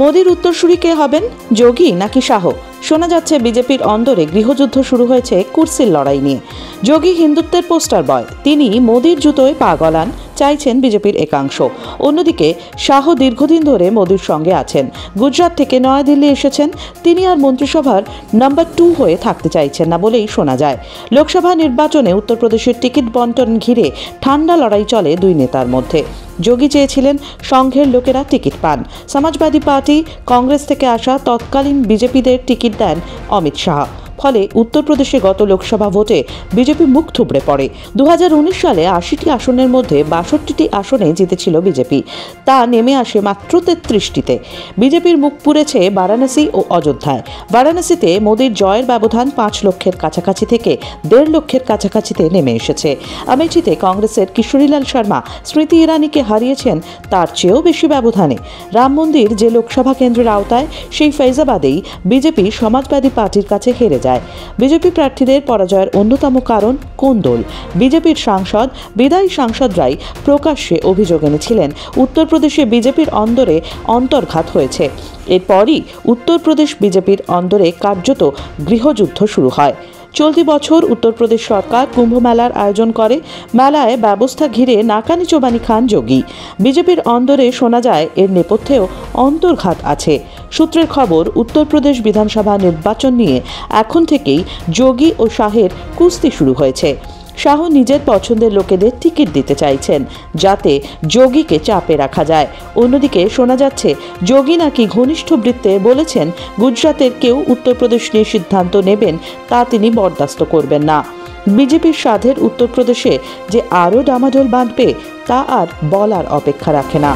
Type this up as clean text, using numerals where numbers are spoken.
মোদির উত্তরসূরি কে হবেন, যোগী নাকি শাহ? শোনা যাচ্ছে বিজেপির অন্দরে গৃহযুদ্ধ শুরু হয়েছে কুর্সির লড়াই নিয়ে। যোগী হিন্দুত্বের পোস্টার বয়, তিনি মোদির জুতোয় পা গলান চাইছেন বিজেপির একাংশ। অন্যদিকে শাহ দীর্ঘদিন ধরে মোদির সঙ্গে আছেন। গুজরাট থেকে নয়াদিল্লি এসেছেন। তিনি আর মন্ত্রিসভার নাম্বার 2 হয়ে থাকতে চাইছেন না বলেই শোনা যায়। লোকসভা নির্বাচনে উত্তরপ্রদেশের টিকিট বন্টন ঘিরে ঠান্ডা লড়াই চলে দুই নেতার মধ্যে। যোগী চেয়েছিলেন সংঘের লোকেরা টিকিট পান। সমাজবাদী পার্টি, কংগ্রেস থেকে আসা তৎকালীন বিজেপিদের টিকিট দেন অমিত শাহ। ফলে উত্তরপ্রদেশে গত লোকসভা ভোটে বিজেপি মুখ থুবড়ে পড়ে। 2019 সালে 80টি আসনের মধ্যে 62টি আসনে জিতেছিল বিজেপি। তা নেমে আসে মাত্র 33টিতে। বিজেপির মুখ পুড়েছে বারাণসী ও অযোধ্যায়। বারাণসীতে মোদির জয়ের ব্যবধান 5 লক্ষের কাছাকাছি থেকে 1.5 লক্ষের কাছাকাছিতে নেমে এসেছে। আমেঠিতে কংগ্রেসের কিশোরীলাল শর্মা স্মৃতি ইরানিকে হারিয়েছেন তার চেয়েও বেশি ব্যবধানে। রাম মন্দির যে লোকসভা কেন্দ্রের আওতায়, সেই ফৈজাবাদেই বিজেপি সমাজবাদী পার্টির কাছে হেরে যায়। বিজেপি প্রার্থীদের পরাজয়ের অন্যতম কারণ কোন্দল। বিজেপির সাংসদ, বিদায়ী সাংসদরাই প্রকাশ্যে অভিযোগ এনেছিলেন উত্তরপ্রদেশে বিজেপির অন্দরে অন্তর্ঘাত হয়েছে। এরপরই উত্তরপ্রদেশ বিজেপির অন্দরে কার্যত গৃহযুদ্ধ শুরু হয়। চলতি বছর উত্তরপ্রদেশ সরকার কুম্ভ মেলার আয়োজন করে। মেলায় ব্যবস্থা ঘিরে নাকানি চোবানি খান যোগী। বিজেপির অন্দরে শোনা যায় এর নেপথ্যেও অন্তর্ঘাত আছে। সূত্রের খবর, উত্তরপ্রদেশ বিধানসভা নির্বাচন নিয়ে এখন থেকেই যোগী ও শাহের কুস্তি শুরু হয়েছে। শাহ নিজের পছন্দের লোকেদের টিকিট দিতে চাইছেন, যাতে যোগীকে চাপে রাখা যায়। অন্যদিকে শোনা যাচ্ছে যোগী নাকি ঘনিষ্ঠ বৃত্তে বলেছেন গুজরাতের কেউ উত্তরপ্রদেশ নিয়ে সিদ্ধান্ত নেবেন তা তিনি বরদাস্ত করবেন না। বিজেপির সাধের উত্তরপ্রদেশে যে আরও ডামাডোল বাঁধবে তা আর বলার অপেক্ষা রাখে না।